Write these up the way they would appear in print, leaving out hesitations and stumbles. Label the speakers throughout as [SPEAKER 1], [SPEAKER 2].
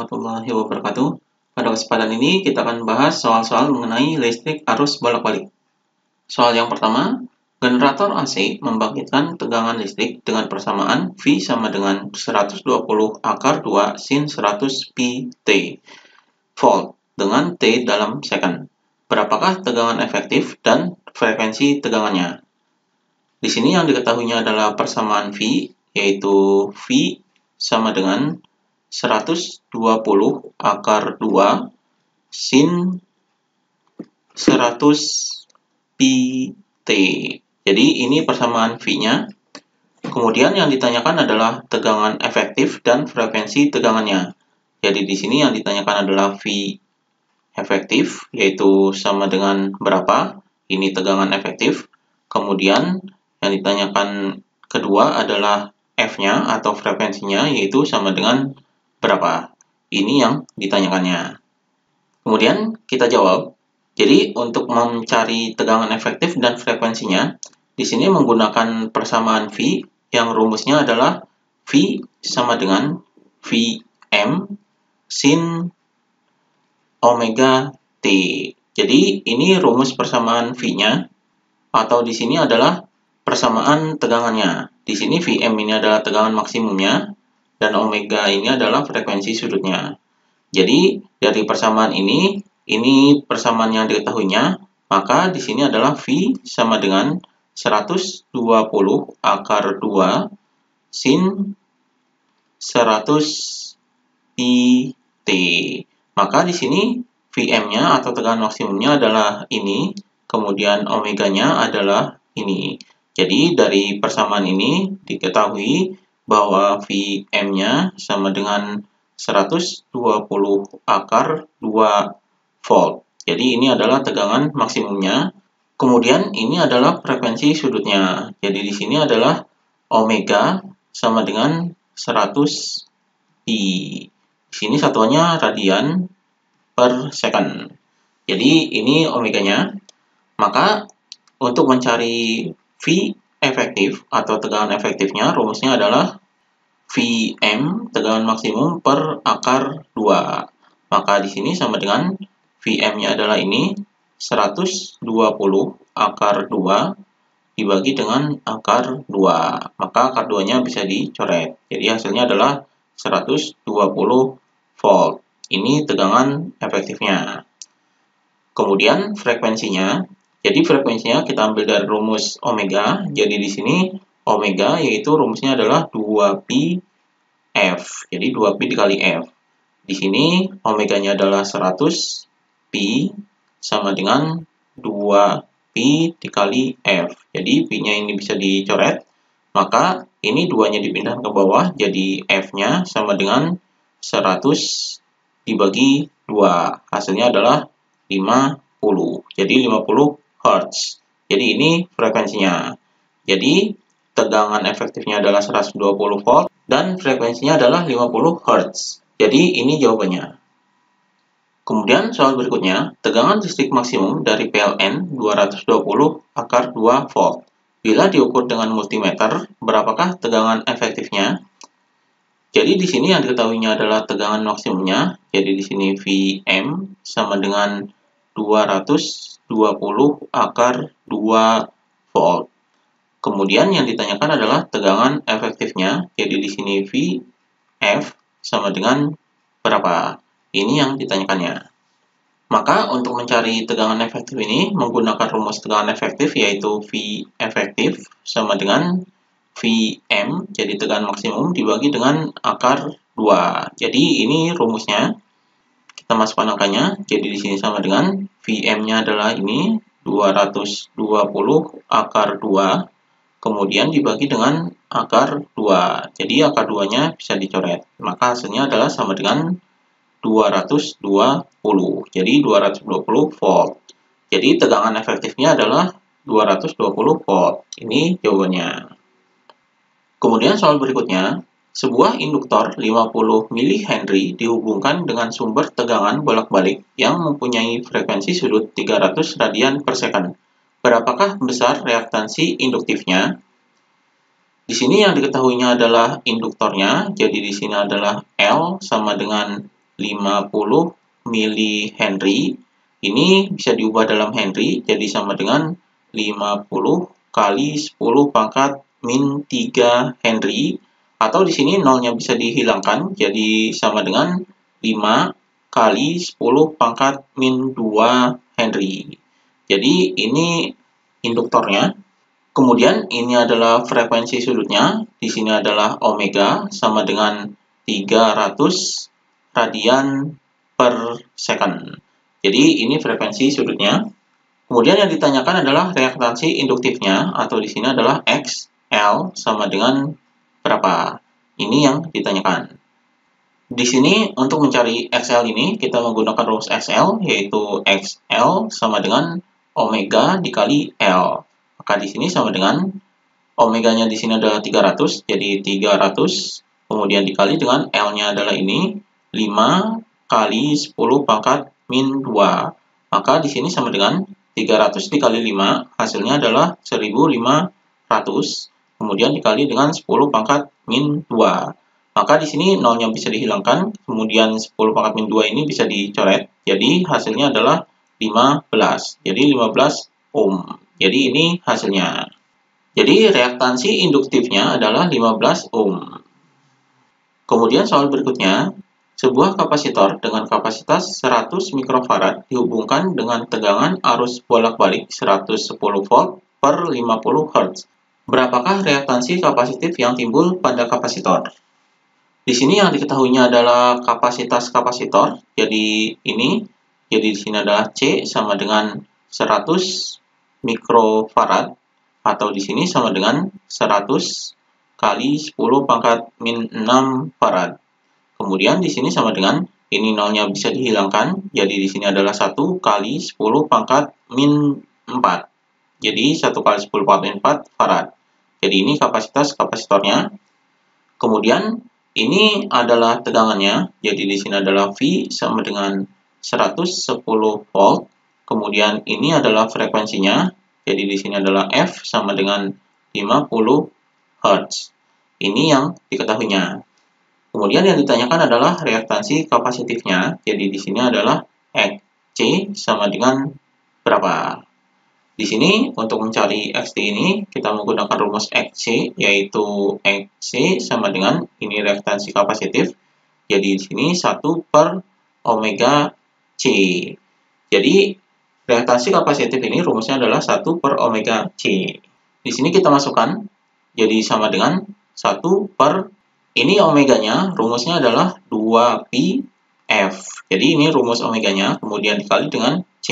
[SPEAKER 1] warahmatullahi wabarakatuh. Pada kesempatan ini kita akan bahas soal-soal mengenai listrik arus bolak-balik. Soal yang pertama, generator AC membangkitkan tegangan listrik dengan persamaan V sama dengan 120 akar 2 sin 100 pi T volt dengan T dalam second. Berapakah tegangan efektif dan frekuensi tegangannya? Di sini yang diketahuinya adalah persamaan V, yaitu V sama dengan 120 akar 2 sin 100 pi T. Jadi ini persamaan V-nya. Kemudian yang ditanyakan adalah tegangan efektif dan frekuensi tegangannya. Jadi di sini yang ditanyakan adalah V efektif, yaitu sama dengan berapa. Ini tegangan efektif. Kemudian yang ditanyakan kedua adalah F-nya atau frekuensinya, yaitu sama dengan berapa. Ini yang ditanyakannya. Kemudian kita jawab. Jadi untuk mencari tegangan efektif dan frekuensinya, di sini menggunakan persamaan V yang rumusnya adalah V sama dengan Vm sin omega T. Jadi ini rumus persamaan V-nya, atau di sini adalah persamaan tegangannya. Di sini Vm ini adalah tegangan maksimumnya, dan omega ini adalah frekuensi sudutnya. Jadi dari persamaan ini persamaan yang diketahuinya, maka di sini adalah V sama dengan 120 akar 2 sin 100 pi T. Maka di sini Vm-nya atau tegangan maksimumnya adalah ini, kemudian omeganya adalah ini. Jadi dari persamaan ini diketahui bahwa Vm-nya sama dengan 120 akar 2 volt. Jadi ini adalah tegangan maksimumnya. Kemudian ini adalah frekuensi sudutnya. Jadi di sini adalah omega sama dengan 100 pi. Di sini satuannya radian per second. Jadi ini omeganya. Maka untuk mencari V efektif atau tegangan efektifnya, rumusnya adalah Vm tegangan maksimum per akar 2. Maka di sini sama dengan Vm-nya adalah ini 120 akar 2 dibagi dengan akar 2. Maka akar 2-nya bisa dicoret. Jadi hasilnya adalah 120 volt. Ini tegangan efektifnya. Kemudian frekuensinya. Jadi frekuensinya kita ambil dari rumus omega. Jadi di sini omega yaitu rumusnya adalah 2pi F. Jadi 2pi dikali F. Di sini omeganya adalah 100 pi sama dengan 2pi dikali F. Jadi pi-nya ini bisa dicoret. Maka ini 2-nya dipindah ke bawah. Jadi F-nya sama dengan 100 dibagi 2. Hasilnya adalah 50. Jadi 50 Hz. Jadi ini frekuensinya. Jadi tegangan efektifnya adalah 120 volt dan frekuensinya adalah 50 Hz. Jadi ini jawabannya. Kemudian soal berikutnya, tegangan listrik maksimum dari PLN 220 akar 2 volt. Bila diukur dengan multimeter, berapakah tegangan efektifnya? Jadi di sini yang diketahuinya adalah tegangan maksimumnya. Jadi di sini Vm sama dengan 220 akar 2 volt. Kemudian yang ditanyakan adalah tegangan efektifnya. Jadi di sini Vf sama dengan berapa? Ini yang ditanyakannya. Maka untuk mencari tegangan efektif ini menggunakan rumus tegangan efektif, yaitu V efektif sama dengan Vm, jadi tegangan maksimum dibagi dengan akar 2. Jadi ini rumusnya. Kita masukkan angkanya. Jadi di sini sama dengan Vm-nya adalah ini 220 akar 2. Kemudian dibagi dengan akar 2. Jadi akar 2-nya bisa dicoret. Maka hasilnya adalah sama dengan 220. Jadi 220 volt. Jadi tegangan efektifnya adalah 220 volt. Ini jawabannya. Kemudian soal berikutnya, sebuah induktor 50 mH dihubungkan dengan sumber tegangan bolak-balik yang mempunyai frekuensi sudut 300 radian per second. Berapakah besar reaktansi induktifnya? Di sini yang diketahuinya adalah induktornya, jadi di sini adalah L sama dengan 50 mH. Ini bisa diubah dalam Henry, jadi sama dengan 50 kali 10 pangkat min 3 Henry. Atau di sini nolnya bisa dihilangkan, jadi sama dengan 5 kali 10 pangkat min 2 Henry. Jadi ini induktornya. Kemudian ini adalah frekuensi sudutnya. Di sini adalah omega sama dengan 300 radian per second. Jadi ini frekuensi sudutnya. Kemudian yang ditanyakan adalah reaktansi induktifnya, atau di sini adalah XL sama dengan berapa. Ini yang ditanyakan. Di sini untuk mencari XL ini kita menggunakan rumus XL, yaitu XL sama dengan omega dikali L. Maka di sini sama dengan omeganya di sini adalah 300, jadi 300 kemudian dikali dengan L-nya adalah ini 5 kali 10 pangkat min 2. Maka di sini sama dengan 300 dikali 5 hasilnya adalah 1500 kemudian dikali dengan 10 pangkat min 2. Maka di sini nolnya bisa dihilangkan, kemudian 10 pangkat min 2 ini bisa dicoret. Jadi hasilnya adalah 15. Jadi 15 ohm. Jadi ini hasilnya. Jadi reaktansi induktifnya adalah 15 ohm. Kemudian soal berikutnya, sebuah kapasitor dengan kapasitas 100 mikrofarad dihubungkan dengan tegangan arus bolak-balik 110 volt per 50 Hz. Berapakah reaktansi kapasitif yang timbul pada kapasitor? Di sini yang diketahuinya adalah kapasitas kapasitor. Jadi di sini adalah C sama dengan 100 mikrofarad, atau di sini sama dengan 100 kali 10 pangkat min 6 farad. Kemudian di sini sama dengan ini nolnya bisa dihilangkan, jadi di sini adalah 1 kali 10 pangkat min 4. Jadi 1 kali 10 pangkat min 4 farad. Jadi ini kapasitas kapasitornya. Kemudian ini adalah tegangannya, jadi di sini adalah V sama dengan 110 volt. Kemudian ini adalah frekuensinya, jadi di sini adalah F sama dengan 50 Hz. Ini yang diketahuinya. Kemudian yang ditanyakan adalah reaktansi kapasitifnya, jadi di sini adalah XC sama dengan berapa. Di sini untuk mencari XT ini kita menggunakan rumus XC, yaitu XC sama dengan ini reaktansi kapasitif. Jadi di sini 1 per omega C. Jadi reaktansi kapasitif ini rumusnya adalah 1 per omega C. Di sini kita masukkan, jadi sama dengan 1 per, ini omeganya, rumusnya adalah 2pi F. Jadi ini rumus omeganya, kemudian dikali dengan C.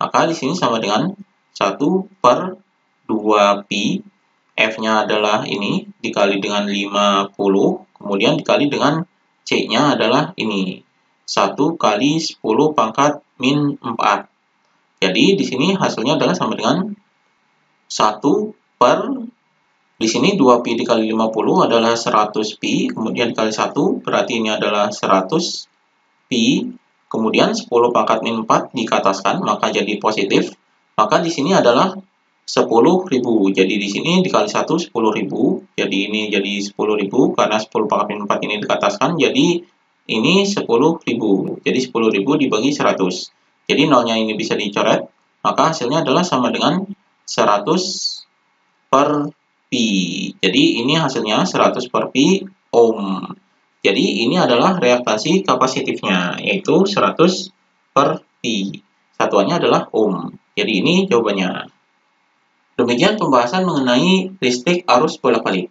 [SPEAKER 1] Maka di sini sama dengan 1 per 2pi, F-nya adalah ini, dikali dengan 50, kemudian dikali dengan C-nya adalah ini, 1 kali 10 pangkat min 4. Jadi di sini hasilnya adalah sama dengan 1 per, di sini 2pi dikali 50 adalah 100pi, kemudian dikali 1, berarti ini adalah 100pi, kemudian 10 pangkat min 4 dikataskan, maka jadi positif. Maka di sini adalah 10.000. Jadi di sini dikali 1 10.000. Jadi ini jadi 10.000 karena 10 pangkat min 4 ini dikataskan. Jadi ini 10.000. Jadi 10.000 dibagi 100. Jadi nolnya ini bisa dicoret. Maka hasilnya adalah sama dengan 100 per pi. Jadi ini hasilnya 100 per pi ohm. Jadi ini adalah reaktansi kapasitifnya, yaitu 100 per pi. Satuannya adalah ohm. Jadi ini jawabannya. Demikian pembahasan mengenai listrik arus bolak-balik.